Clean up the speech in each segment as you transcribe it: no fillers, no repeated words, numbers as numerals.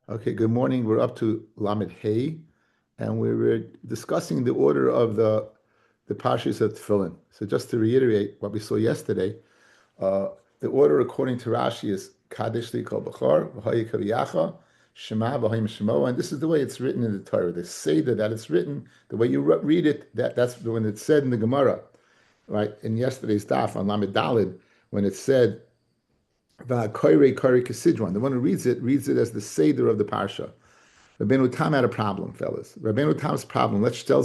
Okay, good morning. We're up to Lamed Hey, and we were discussing the order of the Parshas of Tefillin. So just to reiterate what we saw yesterday, uh, the order according to Rashi is Kadesh Li Kol B'chor, V'hoye Kaviyacha, Shema V'hoyim Shemo, and this is the way it's written in the Torah. The Seder that it's written, the way you read it, that's when it's said in the Gemara, right? In yesterday's Daf on Lamed Dalid, when it said the one who reads it as the Seder of the Parsha. Rabbeinu Tam had a problem, fellas. Rabbeinu Tam's problem. Let's see the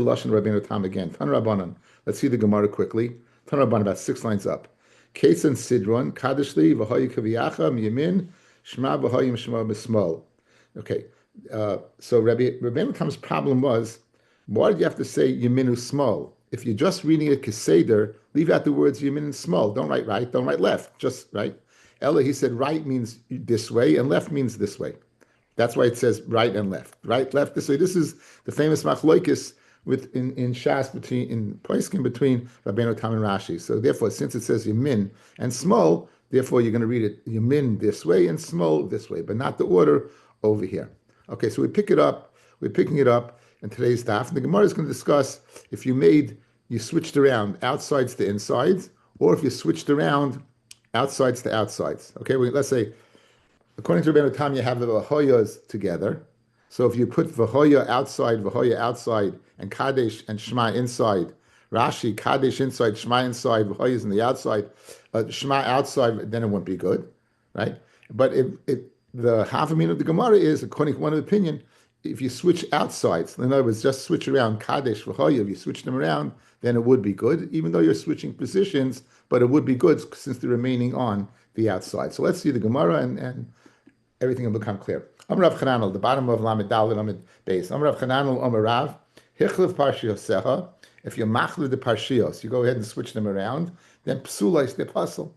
Lashon of Rabbeinu Tam again. Tan Rabbanan. Let's see the Gemara quickly. Tan Rabbanan, about 6 lines up. Kates and Sidron, Kadeshli, V'hoyi Kaviyacha, Miyamin, Shema V'hoyim Shema B'smol. Okay, so Rabbeinu Tam's problem was, why did you have to say Yaminu small? If you're just reading it Keseder, leave out the words Yamin and small. Don't write right, don't write left, just right. Ella, he said right means this way and left means this way. That's why it says right and left. Right, left, this way. This is the famous machloikis in Shas in Poiskin between Rabbeinu Tam and Rashi. So therefore, since it says Yamin and small, therefore you're going to read it Yamin this way and small this way, but not the order over here. Okay, so we pick it up. We're picking it up in today's daf. And the Gemara is going to discuss if you switched around outsides to insides, or if you switched around outsides to outsides. Okay, let's say, according to Rabbeinu Tam, you have the Vahoyas together. So if you put Vahoya outside, and Kadesh and Shema inside, Rashi, Kadesh inside, Shema inside, Vahoyas in the outside, Shema outside, then it wouldn't be good, right? But the half of the Gemara is, according to one opinion, if you switch outsides, in other words, just switch around Kadesh, Vahoya, if you switch them around, then it would be good, even though you're switching positions, but it would be good since they're remaining on the outside. So let's see the Gemara and everything will become clear. Amar Rav Chananel, the bottom of Lamed Daled Lamed Beis. Amar Rav Chananel, Amar Rav, Hichlef Parshiosecha. If you machlef the Parshios, you go ahead and switch them around, then psulais the puzzle.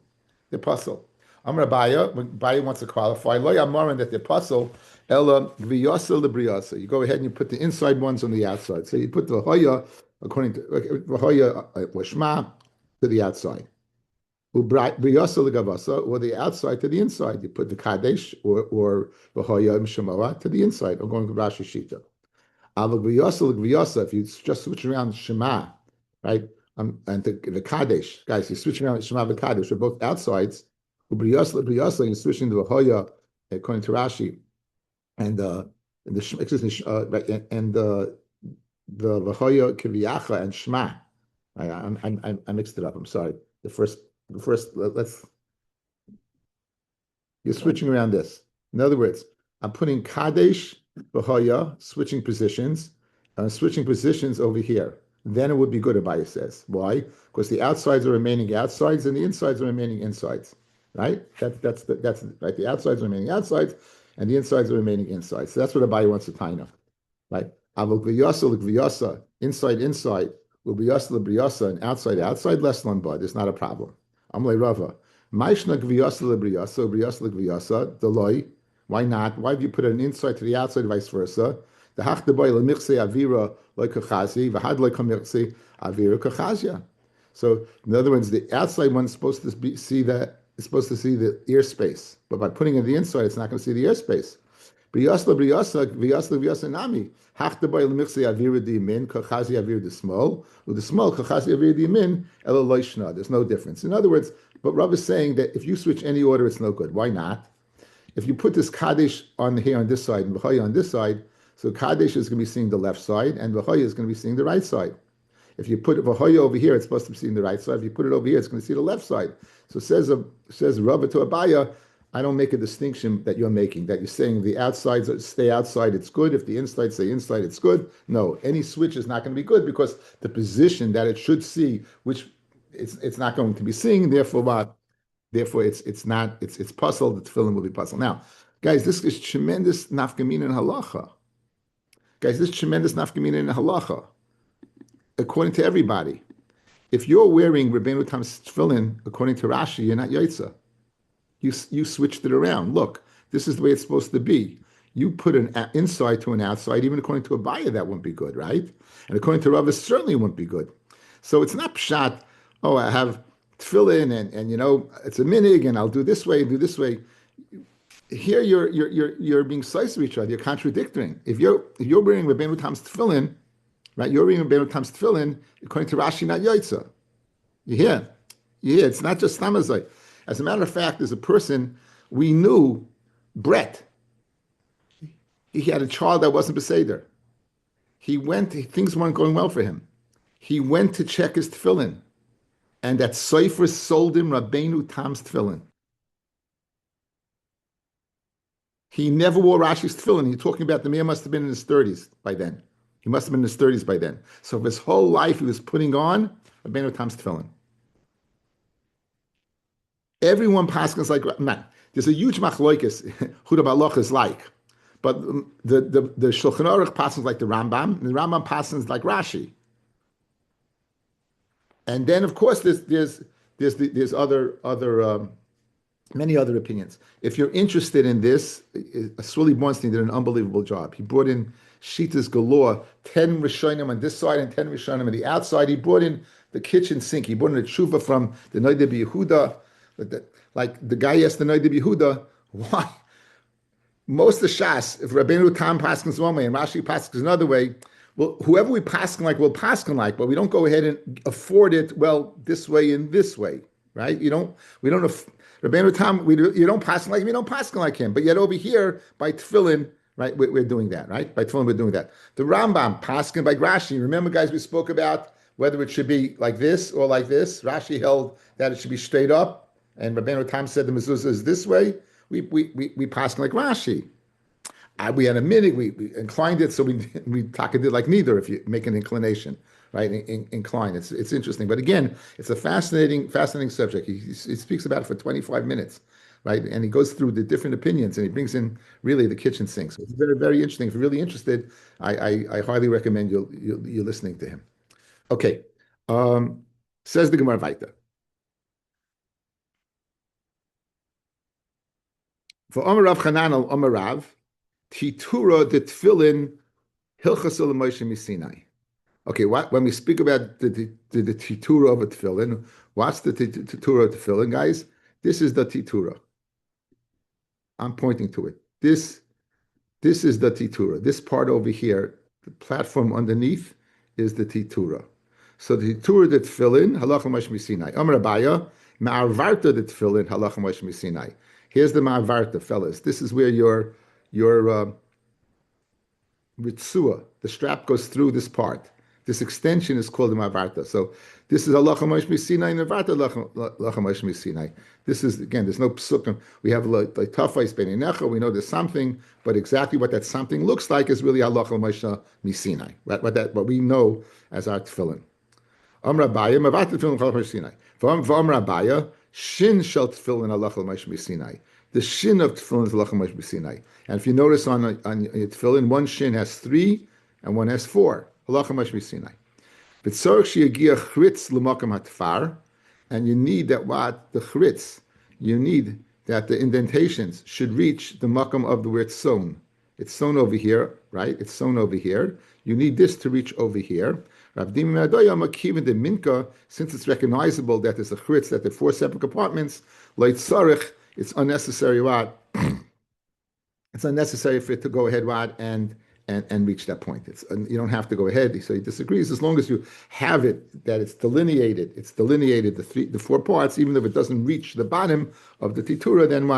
The puzzle. Amar Abaya wants to qualify, Lo Yamaran that the puzzle, Ella Gviyasa Libriyasa. You go ahead and you put the inside ones on the outside. So you put the Hoya, according to Vahoya Washma, to the outside. Or the outside to the inside. You put the Kadesh or Vahoya Shemoah to the inside, or going to Rashi Shita. If you just switch around Shema, right, and the Kadesh, guys, you switch around Shema and Kadesh, they're both outsides. You're switching to Vahoya, according to Rashi, and the Vahoya Kiviyacha and Shema. I mixed it up. I'm sorry. The first, you're switching around this. In other words, I'm putting Kadesh, Vahoya, switching positions. I'm switching positions over here. Then it would be good, Abaya says. Why? Because the outsides are remaining outsides and the insides are remaining insides. Right? That's right. The outsides are remaining outsides and the insides are remaining insides. So that's what Abaya wants to tie up. Right? Avok inside, Ubriyasa and outside, less than bud. It's not a problem. Amle Rava. Maishna Gviyasa Libriyasa, Ubriyasa Gviyasa, Deloy. Why not? Why have you put an inside to the outside, vice versa? The Hachdaboy Lemikse Avira like Kachazi, Vahad like Kamirse Avira Kachazia. So in other words, the outside one's supposed to see the ear space. But by putting it in the inside, it's not going to see the ear space. Briyasa nami. Hachdaboy Lemikse Avira di Min, Kachazi Avira the small, with the small Kachazi Avira di Min, Ela Loishna. There's no difference. In other words, but Rav is saying that if you switch any order, it's no good. Why not? If you put this Kaddish on here on this side and Vahoya on this side, so Kaddish is going to be seeing the left side and Vahoya is going to be seeing the right side. If you put Vahoya over here, it's supposed to be seeing the right side. If you put it over here, it's going to see the left side. So says Rabbi to Abaya, I don't make a distinction that you're making, that you're saying the outsides stay outside, it's good. If the inside stay inside, it's good. No, any switch is not going to be good because the position that it should see, which it's not going to be seeing, therefore what? Therefore, it's puzzled. The tefillin will be puzzled. Now, guys, this is tremendous nafkamina in halacha. According to everybody, if you're wearing Rabbeinu Tam's tefillin, according to Rashi, you're not yaitza. You switched it around. Look, this is the way it's supposed to be. You put an inside to an outside, even according to Abaya, that wouldn't be good, right? And according to Rav, it certainly wouldn't be good. So it's not pshat, oh, I have tefillin and it's a minig and I'll do this way. here you're being sliced with each other. You're contradicting. If you're wearing Rabbeinu Tam's tefillin, right? You're wearing Rabbeinu Tam's tefillin according to Rashi, not Yaitza. You hear? You hear? It's not just Tamazai. As a matter of fact, there's a person we knew, Brett. He had a child that wasn't Beseder. Things weren't going well for him. He went to check his tefillin, and that Sefer sold him Rabbeinu Tam's tefillin. He never wore Rashi's tefillin. You're talking about the man must have been in his 30s by then. He must have been in his 30s by then. So his whole life he was putting on Rabbeinu Tam's tefillin. Everyone paskins like, man, there's a huge machloikis who the balach is like. But the Shulchan Aruch paskins like the Rambam, and the Rambam paskins like Rashi. And then, of course, there's many other opinions. If you're interested in this, Swilly Bornstein did an unbelievable job. He brought in Shitas galore, 10 Rishonim on this side and 10 Rishonim on the outside. He brought in the kitchen sink. He brought in a tshuva from the Noida Yehuda. Like the guy asked the Noida Yehuda, why? Most of Shas, if Rabbeinu Tam paskins one way and Rashi paskins another way, well, whoever we paskin like, we'll paskin like, but we don't go ahead and afford it, well, this way and this way, right? We don't, Rabbeinu Tam, you don't paskin like him, you don't paskin like him. But yet over here, by tefillin, right, we're doing that, right? By tefillin, we're doing that. The Rambam, paskin by Rashi. Remember, guys, we spoke about whether it should be like this or like this. Rashi held that it should be straight up, and Rabbeinu Tam said the mezuzah is this way. We paskin like Rashi. We had a minute, we inclined it, so we talk it like neither if you make an inclination, right? Incline. It's interesting. But again, it's a fascinating subject. He speaks about it for 25 minutes, right? And he goes through the different opinions and he brings in really the kitchen sink. So it's very, very interesting. If you're really interested, I highly recommend you're listening to him. Okay. Says the Gemara Vaita. For Omer Rav Chanan al Omer Rav, Titura de Tfilin Hilchas Moshe Misinai. Okay, when we speak about the Titura of a Tfilin, what's the Titura of Tfilin, guys? This is the Titura. I'm pointing to it. This is the Titura. This part over here, the platform underneath, is the Titura. So the Titura de Tfilin Halacha Moshe Misinai. Amar Abaya Ma'arvarta de Tfilin Halacha Moshe Misinai. Here's the Ma'arvarta, fellas. This is where your ritzua, the strap goes through this part. This extension is called the Ma'arvarta. So this is Halacha Moshe Misinai and Ma'arvarta Halacha Moshe Misinai. This is, again, there's no psukim. We have like Tafais Ben Inecha. We know there's something, but exactly what that something looks like is really Halacha Moshe Misinai. What we know as our tefillin. Amr Abaya, Ma'arvarta Tefillin Halacha Moshe Misinai. For Amr Abaya, Shin shel Tefillin Halacha Moshe Misinai. The shin of tefillin is halacha Moshe Misinai. And if you notice on your tefillin, one shin has 3 and one has 4. Halacha Moshe Misinai. B'tzorach sheyagia chritz l'makam hatfar, and you need that the chritz, you need that the indentations should reach the makam of the where it's sewn. It's sewn over here, right? It's sewn over here. You need this to reach over here. Rav Dimi Me'adoya Makiv the minka, since it's recognizable that there's a chritz, that there are 4 separate compartments, like tzarich, it's unnecessary, it's unnecessary for it to go ahead, and reach that point. You don't have to go ahead. So he disagrees as long as you have it, that it's delineated. It's delineated the 4 parts, even if it doesn't reach the bottom of the titura, then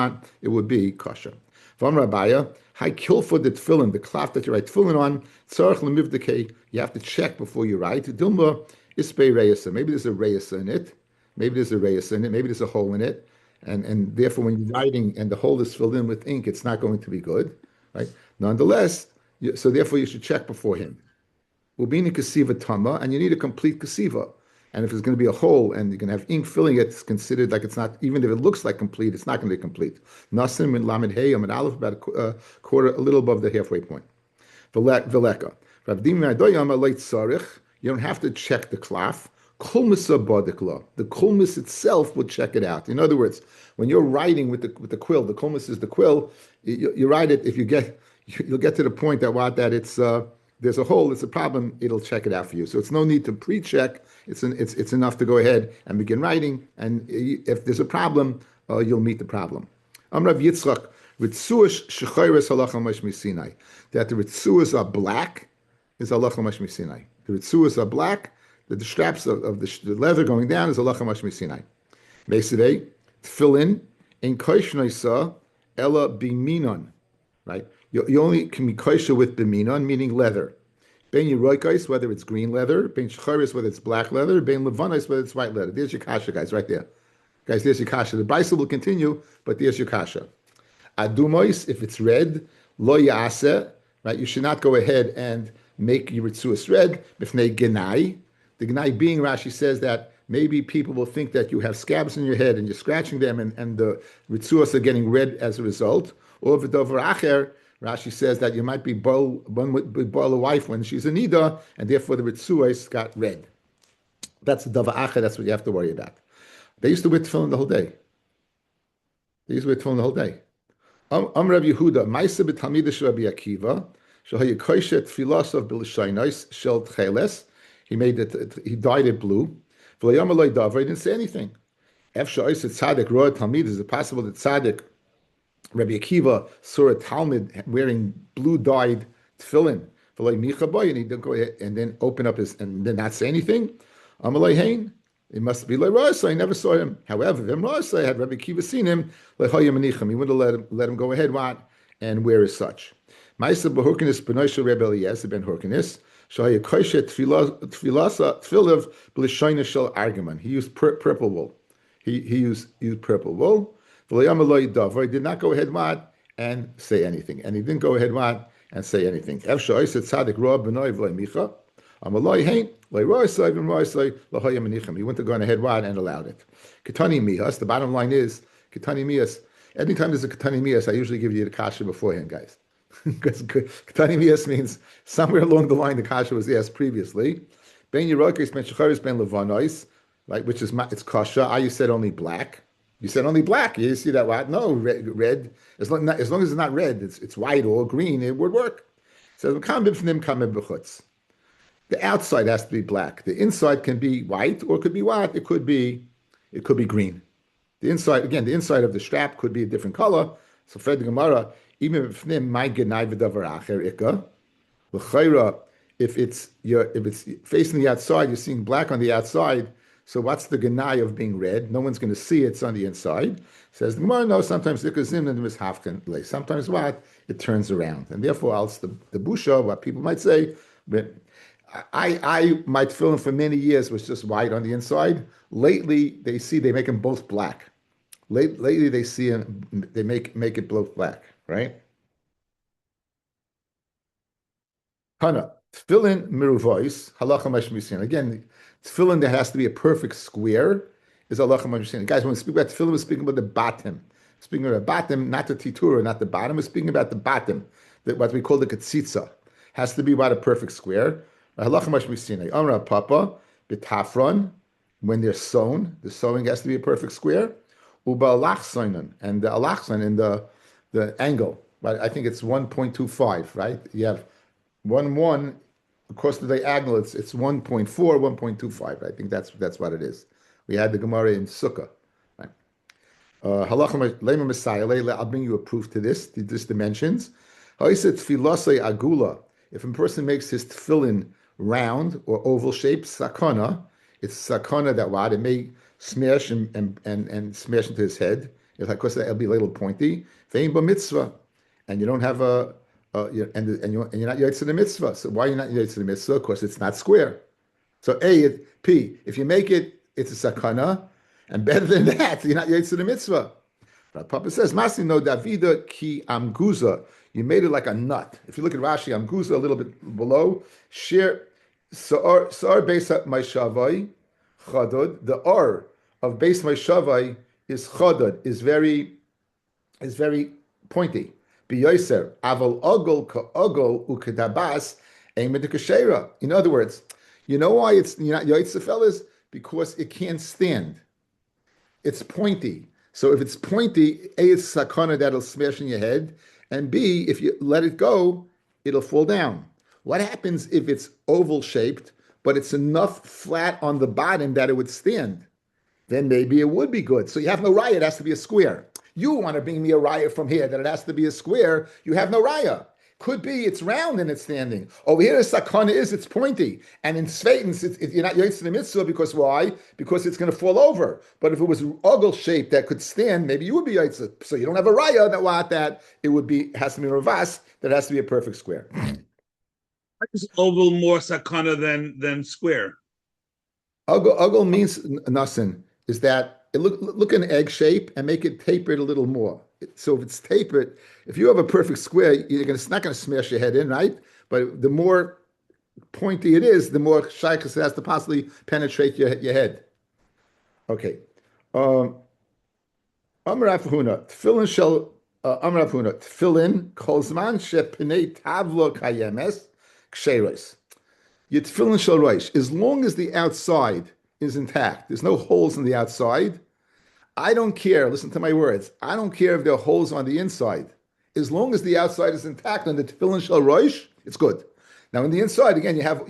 it would be kosher. From Rabbiya, high kilfa the tefillin, the cloth that you write tefillin on, tzarich lemivdekei, you have to check before you write. Dilma ispei reyasa. Maybe there's a reyasa in it. Maybe there's a hole in it. And therefore, when you're writing and the hole is filled in with ink, it's not going to be good, right? Nonetheless, so therefore you should check beforehand. Ubini kasiva tama, and you need a complete kasiva. And if there's going to be a hole and you're going to have ink filling it, it's considered like it's not, even if it looks like complete, it's not going to be complete. Nasim and lamed hey, and aleph, about a quarter, a little above the halfway point. Veleka. You don't have to check the cloth. The kulmis itself will check it out. In other words, when you're writing with the quill, the kulmis is the quill. You write it. If you'll get to the point that it's there's a hole, it's a problem. It'll check it out for you. So it's no need to pre-check. It's enough to go ahead and begin writing. And if there's a problem, you'll meet the problem. Rav Yitzchak Ritzuas shechayres halacha mashmi Sinai. That the ritzuas are black is halacha mashmi Sinai. The ritzuas are black. The straps of the leather going down is halacha mashmi Sinai. Mesivei tefillin in koishnoisa ella biminon. Right? You only can be kosher with biminon, meaning leather. Ben Yeroikais, whether it's green leather, Ben Shecharis, whether it's black leather, Ben Levanais, whether it's white leather. There's your kasha, guys, right there. Guys, there's your kasha. The Brisa will continue, but there's your kasha. Adumois, if it's red, lo yaseh, right? You should not go ahead and make your ritzuas red. Bifnei genai. The genai being, Rashi says that maybe people will think that you have scabs in your head and you're scratching them and the ritzuas are getting red as a result. Or v'dover acher, Rashi says that you might be one would boil a wife when she's a nida, and therefore the ritzuas got red. That's the davar acher, that's what you have to worry about. They used to wear tefillin the whole day. They used to wear tefillin the whole day. Rabbi Yehuda, Ma'aseh b'talmidish Rabbi Akiva, shehayu koishet tfilasav b'lishaynais shel tcheles. He made it. He dyed it blue. V'layam aloi davar. He didn't say anything. Efsha oiset tzaddik roa talmid. Is it possible that tzaddik Rabbi Akiva saw a talmid wearing blue dyed tefillin? V'lay micha boy, and he didn't go ahead and then open up his and then not say anything. Amalei hein. It must be like Rasa. I never saw him. However, if Rasa had Rabbi Kiva seen him, like Hayamanichim, he wouldn't have let him go ahead and wear as such. Ma'aseh b'horkenis b'noisha Rebbe Eliezer ben Horkenis. Shahaya koishet tfilasa tfilav b'lishoyna shel argaman. He used purple wool. He used purple wool. V'layam davar. He did not go ahead and say anything, and he didn't go ahead and say anything. Efsha oiset tzadik roa b'noi v'lay micha. Amaloi hein. He wouldn't have gone ahead and allowed it. Ketani mihas, the bottom line is, Ketani mihas, anytime there's a Ketani mihas, I usually give you the kasha beforehand, guys. Because Ketani mihas means somewhere along the line the kasha was asked previously. Ben Yerokis, Ben Shecharis, Ben Levanois, right, which is, it's kasha. You said only black. You said only black. You see that what? No, red. As long as it's not red, it's white or green, it would work. So, the outside has to be black. The inside can be white, or it could be what? It could be green. The inside, again, the inside of the strap could be a different color. So Fred the Gemara, even if it's facing the outside, you're seeing black on the outside. So what's the genai of being red? No one's going to see it's on the inside. Says the Gemara, no, sometimes ikazim and mishafkan. Sometimes what? It turns around. And therefore, else the busha, what people might say, but my tefillin for many years was just white on the inside. Lately, they make them both black. Lately, they see them, they make it both black, right? Hana, tefillin miruvois, halacha mashmisin. Again, tefillin there has to be a perfect square is halacha mashmisin. Guys, when we speak about tefillin, we're speaking about the bottom. Speaking about the bottom, not the titura, not the bottom. We're speaking about the bottom, what we call the ketzitza. Has to be about a perfect square. Halacha mashmisin. Amra papa bitafron. When they're sewn, the sewing has to be a perfect square. Uba alachsoinen, and the alachson in the angle. Right? I think it's 1.25. Right? You have 1 across the diagonal. It's 1.4, 1.25. I think that's what it is. We had the Gemara in Sukkah. Right? Halacha lema Messiah. I'll bring you a proof to this dimensions. Ha'isat filosei agula. If a person makes his tefillin round or oval shaped, sakana, it's sakana that what? It may smash and smash into his head. Of course, it'll be a little pointy. Vein mitzvah, and you don't have and you're not yaitz to the mitzvah. So why are you not yaitz to the mitzvah? Of course, it's not square. So P. If you make it, it's a sakana, and better than that, you're not yaitz to the mitzvah. But Papa says, "Masi no Davida ki amguza." You made it like a nut. If you look at Rashi, amguza a little bit below. Shir sa'ar beis ma'ishavai chadod. The R of beis ma'ishavai is chadod, is very pointy. Biyoser aval ogol ka ogol ukedabas aimed kashera. In other words, you know why it's not yaitz fellas? Because it can't stand. It's pointy. So if it's pointy, A, it's sakana that'll smash in your head, and B, if you let it go, it'll fall down. What happens if it's oval shaped, but it's enough flat on the bottom that it would stand? Then maybe it would be good. So you have no right, it has to be a square. You want to bring me a raya from here that it has to be a square. You have no raya. Could be it's round and it's standing. Over here, the sakana is it's pointy, and in sveitens you're not yotzei the mitzvah because why? Because it's going to fall over. But if it was ogle shaped that could stand, maybe you would be yotzei. So you don't have a raya that want that. It would be has to be ravas that has to be a perfect square. Is oval more sakana than square? Ogle means nothing. Is that it look an egg shape and make it tapered a little more. So if it's tapered, if you have a perfect square, it's not going to smash your head in, right? But the more pointy it is, the more shaykhs it has to possibly penetrate your head. Okay. Amar Rav Huna, tefillin shel Amar Rav Huna, tefillin kol zman shepnei tavlo kayemes ksheros. Your tefillin shel roish, as long as the outside is intact, there's no holes in the outside. I don't care. Listen to my words. I don't care if there are holes on the inside. As long as the outside is intact on the tefillin shel roish, it's good. Now, on the inside, again, you have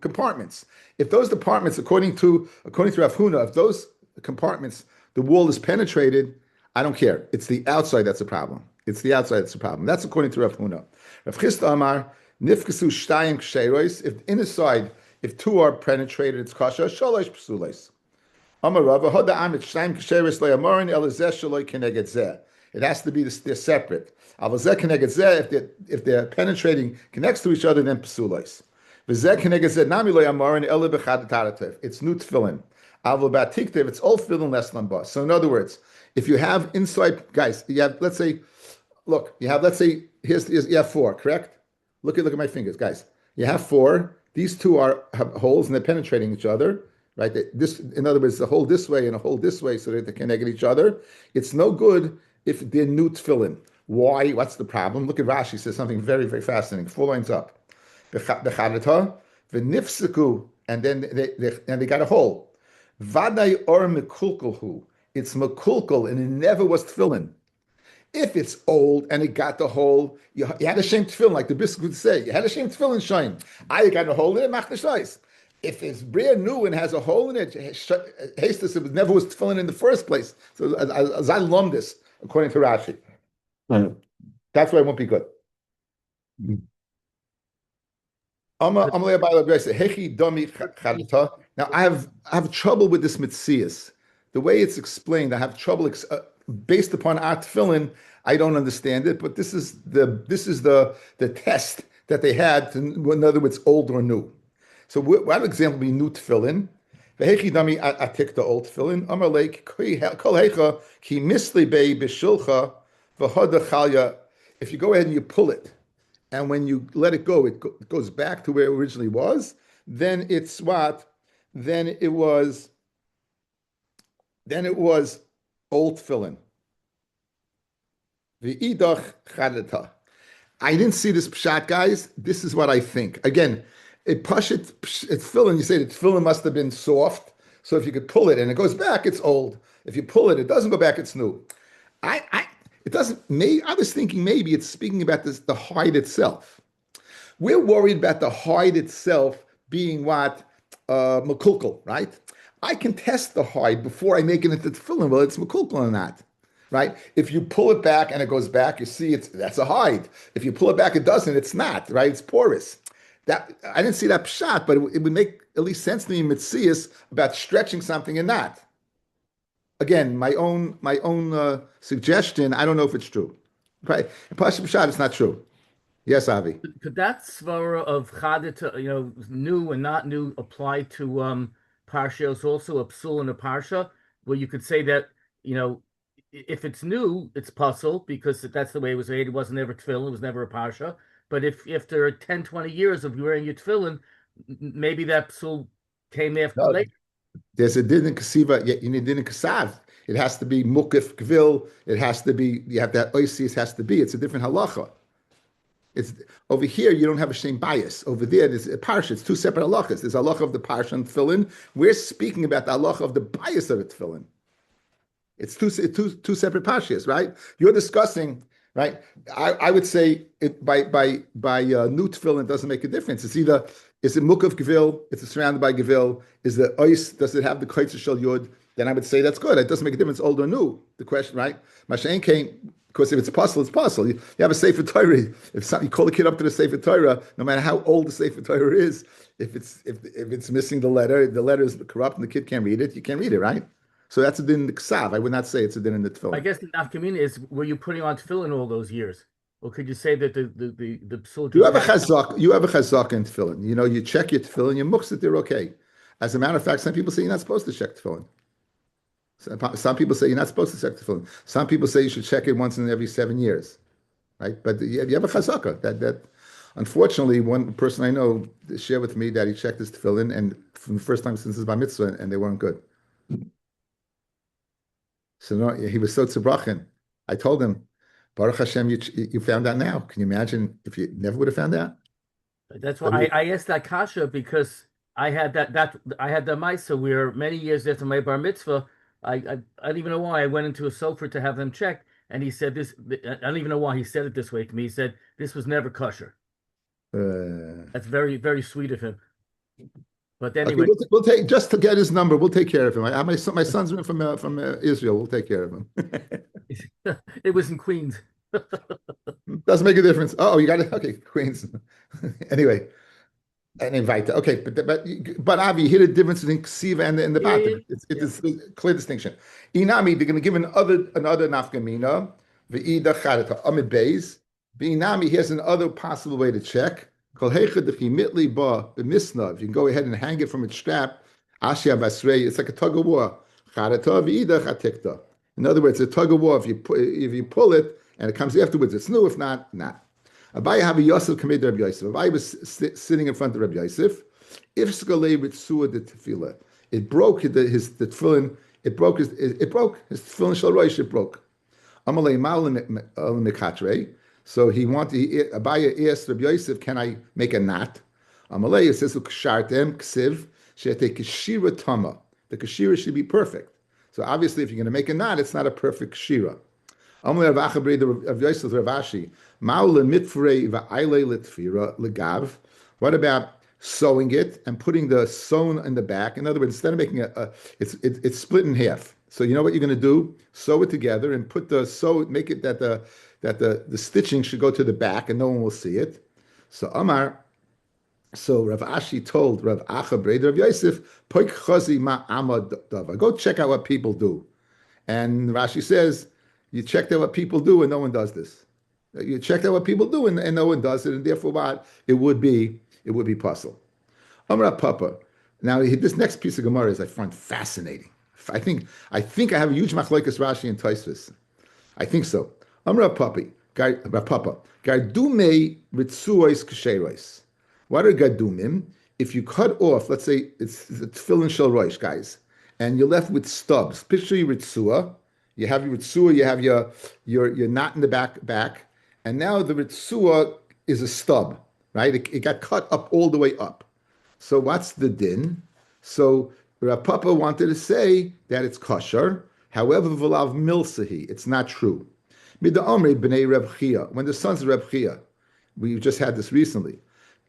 compartments. If those compartments, according to Rav Huna, if those compartments, the wall is penetrated, I don't care. It's the outside that's a problem. It's the outside that's a problem. That's according to Rav Huna. Rav Chisda Amar, nifkasu shtayim ksheros. If the inside, if two are penetrated, it's kasha. Shalosh psules. Amar Rava hoda amit shtayim ksheros le'amorin elazeh shaloi keneged zeh. It has to be they're separate. Avazeh keneged zeh. If they're penetrating next to each other, then psules. V'zeh keneged zeh nami le'amorin ele b'chad taratev. It's new tefillin. Avol batiktev. It's all tefillin less lamba. So in other words, if you have inside, guys, you have let's say, look, you have let's say here's you have four, correct? Look at my fingers, guys. You have four. These two have holes and they're penetrating each other, right? This, in other words, a hole this way and a hole this way, so that they connect each other. It's no good if they're new tefillin. Why? What's the problem? Look at Rashi says something very, very fascinating. 4 lines up. Bechadata v'nifseku, and then they got a hole. Vaday or mekulkulhu. It's mekulkul, and it never was tefillin. If it's old and it got the hole, you had a shame tefillin, like the biscuit would say. You had a shame tefillin shine. I got a hole in it, mach the. If it's brand new and has a hole in it, hastus, it never was tefillin in the first place. So as I learned this, according to Rashi. That's why it won't be good. Now I have trouble with this mitzias. The way it's explained, I have trouble based upon our tefillin. I don't understand it, but this is the test that they had to, in other words, old or new. So what example be new tefillin? Vehechi dami atik the old tefillin. Amar leik kol hecha ki misli bei b'shulcha v'hoda chalya. If you go ahead and you pull it, and when you let it go, it goes back to where it originally was. Then it's what? Then it was old tefillin. V'idach chadata. I didn't see this pshat, guys. This is what I think. Again, it's tefillin. You say the tefillin must have been soft. So if you could pull it and it goes back, it's old. If you pull it, it doesn't go back, it's new. It doesn't. I was thinking maybe it's speaking about the hide itself. We're worried about the hide itself being what mekulkul, right? I can test the hide before I make it into tefillin, whether it's mekulkul or not, right? If you pull it back and it goes back, you see that's a hide. If you pull it back, it doesn't. It's not, right? It's porous. That I didn't see that pshat, but it would make at least sense to me in mitzias about stretching something and not. Again, my own suggestion. I don't know if it's true. Right? In Pasha pshat, it's not true. Yes, Avi. Could that svara of chadita, new and not new, apply to parshios also, a psul and a parsha, where you could say that, if it's new, it's puzzle because that's the way it was made. It wasn't ever tefillin, it was never a parsha. But if there are 10, 20 years of wearing your tefillin, maybe that psul came after later. There's a din in kasiva, you need din in kasav. It has to be mukif gvil. It has to be, you have that oisis has to be. It's a different halacha. It's over here, you don't have a shame bias. Over there, there's a parsha. It's two separate halachas. There's a halacha of the parsha and tefillin. We're speaking about the halacha of the bias of the tefillin. It's two separate parshas, right? You're discussing, right? I would say it by new tefillin doesn't make a difference. It's either is it mukaf gevil? It's surrounded by gevil. Is the ois? Does it have the kaitzer shel yud? then I would say that's good. It doesn't make a difference, old or new. The question, right? Mashain came, because if it's puzzle, it's puzzle. You have a Sefer Torah. You call the kid up to the Sefer Torah, no matter how old the Sefer Torah is, if it's missing the letter is corrupt and the kid can't read it, you can't read it, right? So that's a din in the ksav. I would not say it's a din in the I tefillin. guess the nafkamina is, were you putting on tefillin all those years? Or could you say that the psul You just have a had chazak. You have a chazak in tefillin. You know, you check your tefillin, you mux it, they're okay. As a matter of fact, some people say you're not supposed to check tefillin. Some people say you're not supposed to check tefillin. Some people say you should check it once in every 7 years, right? But you have a chazaka. That unfortunately, one person I know shared with me that he checked his tefillin, and from the first time since his bar mitzvah, and they weren't good. So no, he was so tzebrachin. I told him, Baruch Hashem, you found out now. Can you imagine if you never would have found out? That's why I asked that kasha, because I had that I had the Maisa where many years after my bar mitzvah, I don't even know why I went into a sofer to have them checked, and he said this. I don't even know why he said it this way to me. He said this was never kosher. That's very, very sweet of him. But anyway, okay, we'll take just to get his number. We'll take care of him. My son's from Israel. We'll take care of him. it was in Queens. Doesn't make a difference. Oh, you got it. Okay, Queens. Anyway, and invite. Okay, but Avi, you hear the difference between ksiva and the pattern. It's a clear distinction. Inami, they're going to give another nafkamina. Ve'ida charata amid beis. Inami, here's another possible way to check. Kol heichad if you mitli ba b'misnav, you can go ahead and hang it from its strap. Ashia basrei. It's like a tug of war. Charata ve'ida chatikta. In other words, a tug of war. If you pull it and it comes afterwards, it's new. If not, not. Abaye have a Yosef committed Rabbi Yosef. Abaye was sitting in front of Rabbi Yosef. If skalei ritzua the tefillah, it broke the tefillin. It broke his tefillin shel roish. It broke. Amalei mal mekatre. So Abaye asked Rabbi Yosef, "Can I make a knot?" Amalei says, "Kshartem ksiv she'ete kshira tama." The kshira should be perfect. So obviously, if you're going to make a knot, it's not a perfect kshira. Amalei Rav Achabrei of Yosef Ravashi. What about sewing it and putting the sewn in the back? In other words, instead of making it's split in half. So you know what you're going to do? Sew it together and make it that the stitching should go to the back and no one will see it. So Rav Ashi told Rav Acha Brei Rav Yosef, Poik chazi ma amad dava. Go check out what people do. And Rashi says, you checked out what people do and no one does this. You checked out what people do and no one does it, and therefore what? It would be puzzle. Amra Papa. Now this next piece of Gemara I find fascinating. I think I have a huge machlokes Rashi and Tosfos. I think so. Amra Papa. Gardume ritzuos ksheros. What are gardumim? If you cut off, let's say it's tefillin shel roish, guys, and you're left with stubs. Picture your ritzua. You have your ritzua. You have your knot in the back. And now the ritzua is a stub, right? It got cut up all the way up. So what's the din? So Rav Papa wanted to say that it's kosher. However, v'lav milsahi, it's not true. Mida omri b'nei Reb Chia, when the sons of Reb Chia, we just had this recently.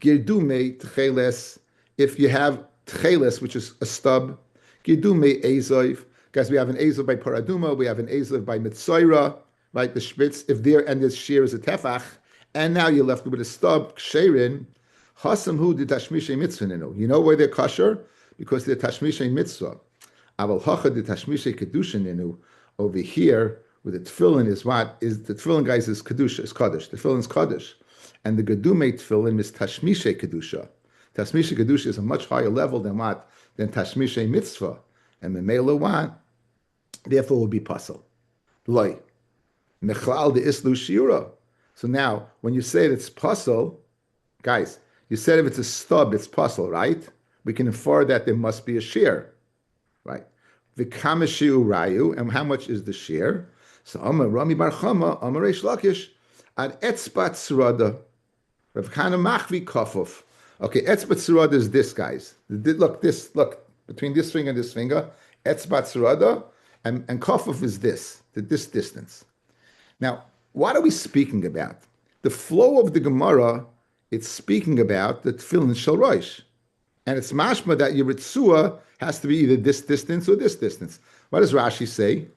Girdume tcheles, if you have tcheles, which is a stub, girdume ezov, guys, we have an ezov by paraduma, we have an ezov by mitzoira, right, the spitz, if there and this shear is a tefach, and now you're left with a stub, ksherin, hasamhu de tashmishay mitzvah. You know why they're kosher? Because they're tashmishay mitzvah. Aval hacha de tashmishay kedushin. Over here, with the tefillin is the tefillin, guys, is kedusha, is kaddish. The tefillin is kaddish. And the gedume tefillin is tashmishay kedusha. Tashmishay kedusha is a much higher level than tashmishay mitzvah. And memela what? Therefore will be puzzle. Loi. Mechlal de islu shiura. So now, when you say it's puzzle, guys, you said if it's a stub, it's puzzle, right? We can infer that there must be a shear, right? V'kamashiu rayu, and how much is the shear? So Amar Rami Bar Chama, Amar Reish Lakish, ad etzbat srada, Rav Kana machvi kafuf. Okay, etzbat srada is this, guys. Look, between this finger and this finger, etzbat srada, and kafuf is this distance. Now, what are we speaking about? The flow of the Gemara, it's speaking about the tefillin shel roish. And it's mashma that your ritzua has to be either this distance or this distance. What does Rashi say?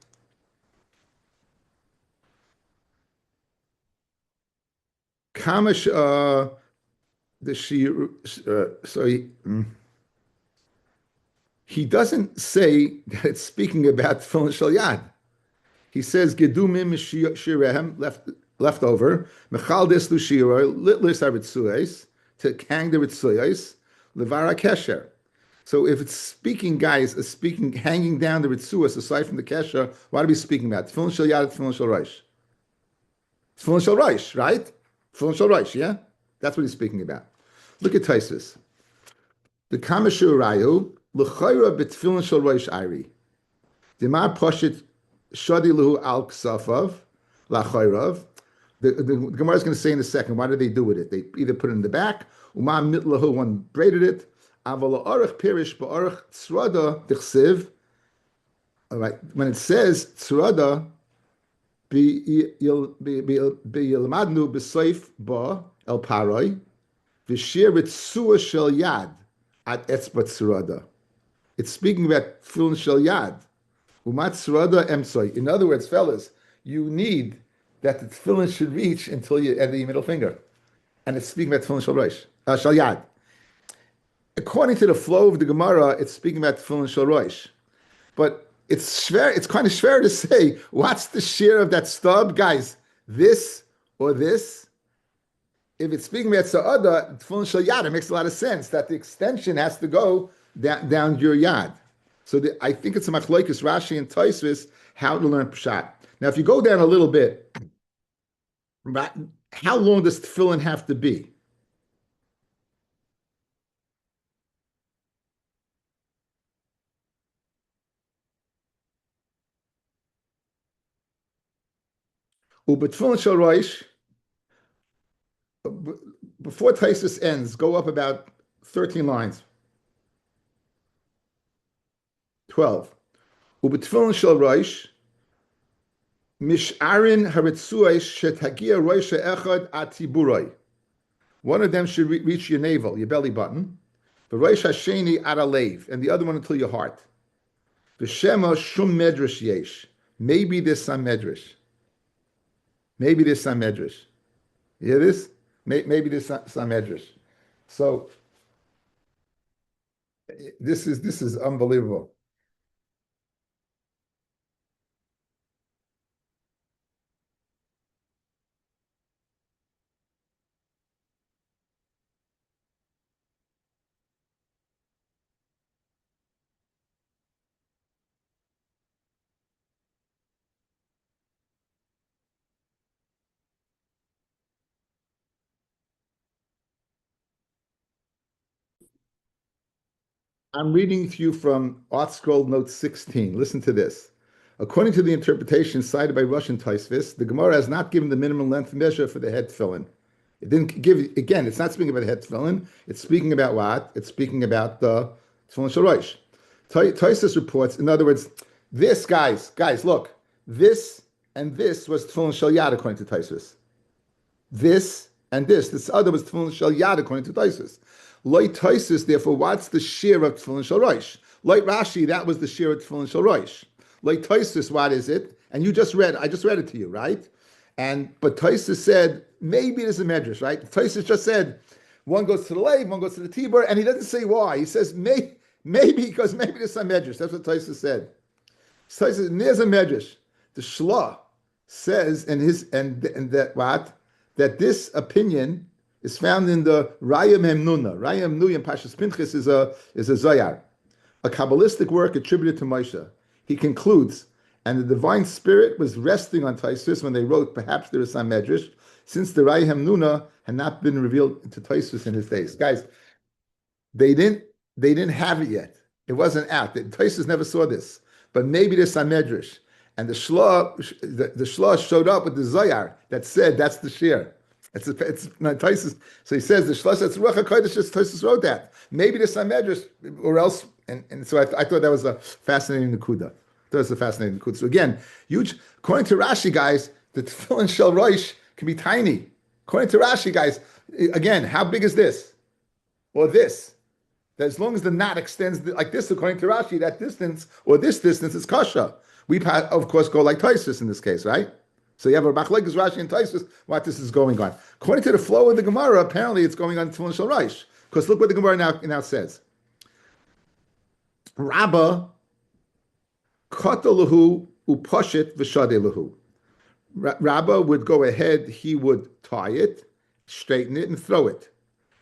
Kamash, the shir, so he doesn't say that it's speaking about tefillin shel yad. He says gedumim shirehem leftover mechal dis lushiroi litlis haritzues to hang the ritzuyos levara kesher. So if it's speaking, guys, is speaking hanging down the ritzuas aside from the kesher, what are we speaking about? Tefillin shel yad, tefillin shel rosh. Tefillin shel rosh, right? Tefillin shel rosh, yeah? That's what he's speaking about. Look at Taisus. The Kamashur Rayu, L'chayra b'tefillin shel rosh Ari. Dimar poshit shadi luhu al ksafav, la'chayrav. The Gemara is going to say in a second, what did they do with it? They either put it in the back, Uma mitlahu, one braided it, Aval arach pirish ba'arach tzrada dichsiv. All right, when it says tzrada, b'yilmadnu b'seif ba el paroi, v'shir ritzua shel yad at etzbat tzrada. It's speaking about tefillin shel yad. Umat tzrada emsoy. In other words, fellas, you need that the tefillin should reach until you add the middle finger. And it's speaking about tefillin shel rosh, shel yad. According to the flow of the Gemara, it's speaking about tefillin shel rosh. But it's kind of schwer to say, what's the shear of that stub? Guys, this or this? If it's speaking about sa'ada, tefillin shel yad, it makes a lot of sense that the extension has to go down your yad. So I think it's a machlokes Rashi and Tosfos how to learn pshat. Now, if you go down a little bit, how long does tefillin have to be? Ubetfillin shel rosh, before Taisus ends, go up about 13 lines. 12. Ubetfillin shel rosh, misharin haritzuos shetagia roisha echad atiburoi. One of them should reach your navel, your belly button. The roish hasheni ad alev, and the other one until your heart. The shema shum medrash yesh. Maybe there's some medrash. Maybe there's some medrash. You hear this? Maybe there's some medrash. So this is unbelievable. I'm reading to you from Art Scroll Note 16. Listen to this. According to the interpretation cited by Russian Tosfos, the Gemara has not given the minimum length measure for the head tefillin. It didn't give, again, it's not speaking about the head tefillin. It's speaking about what? It's speaking about the tefillin shel rosh. Tosfos reports, in other words, this, guys, look, this and this was tefillin shel yad according to Tosfos. This and this other was tefillin shel yad according to Tosfos. Like Tosfos, therefore, what's the shear of tefillin shel rosh? Like Rashi, that was the shear of tefillin shel rosh. Like Tosfos, what is it? And I just read it to you, right? But Tosfos said maybe there's a medrash, right? Tosfos just said one goes to the leg, one goes to the tibur, and he doesn't say why. He says maybe because maybe there's some medrash. That's what Tosfos said. Tosfos says there's a medrash. The Shlah says that this opinion is found in the Rayam Hemnuna. Rayam Hemnuna in Pashas Pinchas is a Zayar, a Kabbalistic work attributed to Moshe. He concludes, and the divine spirit was resting on Tosfos when they wrote, perhaps there is some medrash, since the Rayam Hemnuna had not been revealed to Tosfos in his days. Guys, they didn't have it yet. It wasn't out. Tosfos never saw this, but maybe there's some medrash. And the Shlah showed up with the Zayar that said that's the shear. It's not Tosfos. So he says the Shlosh that's Ruach HaKodesh. Tosfos wrote that. Maybe there's some medrash, or else. And so I thought that was a fascinating nekuda. So again, huge. According to Rashi, guys, the tefillin shel rosh can be tiny. According to Rashi, guys, again, how big is this or this? that as long as the knot extends like this, according to Rashi, that distance or this distance is kasha. We of course go like Taisus in this case, right? So you have a machlekes Rashi and Taisus. What this is going on? According to the flow of the Gemara, apparently it's going on Tefillin Shel Reish. Because look what the Gemara now says. Rabba katalahu uposhit v'shadelahu. Rabba would go ahead, he would tie it, straighten it, and throw it.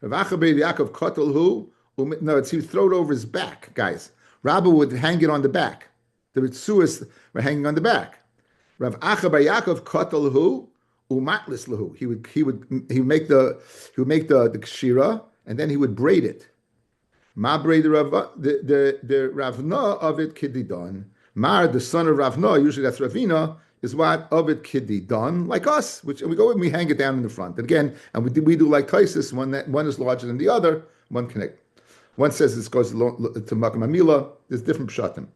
Rav Acha bar Yaakov katalahu. No, he would throw it over his back, guys. Rabba would hang it on the back. The Ritzuas were hanging on the back. Rav Acha bar Yaakov katalhu umatlis lahu. He would make the kshira and then he would braid it. Ma braid the Ravna of it kididon. Mar, the son of Ravna, usually that's Ravina, is what of it kididon, like us, which and we go and we hang it down in the front. And again, and we do like Taisus, one is larger than the other, one connect. One says this goes to Makam Amila. There's different pshatim.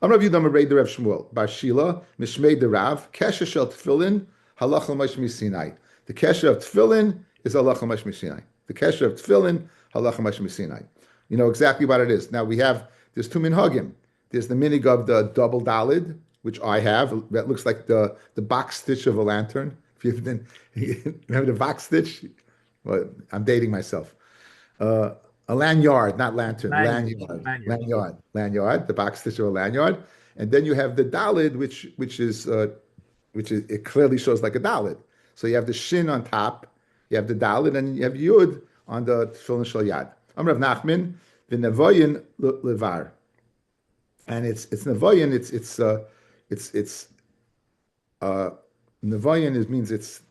Amrav Yudam Arei the Rav Shmuel Bar Shila Mishmei the Rav Kesha Shel Tefillin Halach L'Maish Misinai. The Kesha of Tefillin is Halach L'Maish Misinai. The Kesha of Tefillin Halach L'Maish Misinai. You know exactly what it is. Now there's two minhagim. There's the minig of the double dalid, which I have. That looks like the box stitch of a lantern. If you've been remember the box stitch, well, I'm dating myself. A lanyard, not lantern, lanyard, the box stitch of a lanyard, and then you have the dalid, which is it clearly shows like a dalid. So you have the shin on top, you have the dalid, and you have yud on the tefillin shel yad. Amrav Nachman, the nevoyin levar, and it's nevoyin. It's nevoyin means it's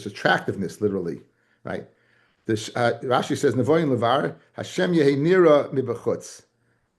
attractiveness, literally, right? Rashi says, "Nevoyin levar Hashem yehi nira mibachutz."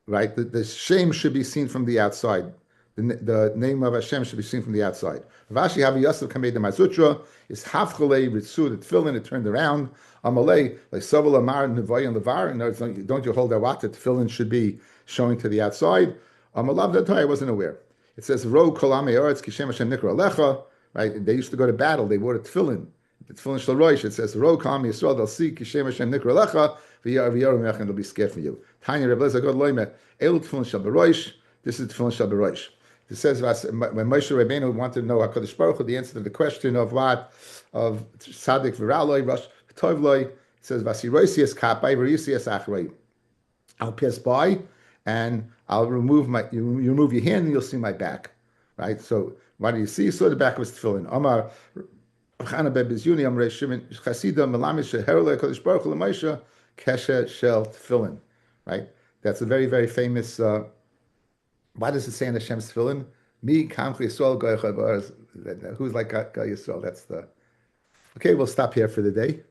Right, the shame should be seen from the outside. The name of Hashem should be seen from the outside. Rashi Havi Yosef Kamei the Mazutra is Hafchalei Ritzu the Tefillin. It turned around. Amalei like Saval Amar Nevoyin levar. No, don't you hold that what the Tefillin should be showing to the outside? Amalav that I wasn't aware. It says Ro Kolame Oretz Kishem Hashem Nikra Alecha. Right, they used to go to battle. They wore a Tefillin. The Tefillin Shel Rosh, it says, Ro Kam Yisrael, they'll see Kishem Hashem Nikra Lecha, V'yar and they'll be scared for you. Tanya Reb Lezer God Loime, El Tefillin Shel Berosh, this is Tefillin Shel Berosh. It says, when Moshe Rabbeinu wanted to know HaKadosh Baruch Hu, the answer to the question of what? Of Tzadik V'raloi, Rosh Tovloi, it says, Vasiroisias Kapai, V'risias Achrei. I'll pass by, and I'll remove you remove your hand, and you'll see my back. Right? So, what do you see? You saw the back of his tefillin. Amar, Chana Bebizuni Amrei Shimon Chasida Melamish Herle Kodesh Baruch Hu L'Moshe Keshe Shel Tefillin. Right? That's a very, very famous. Why does it say in Hashem's Tefillin? Mi Kamch Yisrael Goy Chavar. Who's like Goy Yisrael? That's the. Okay, we'll stop here for the day.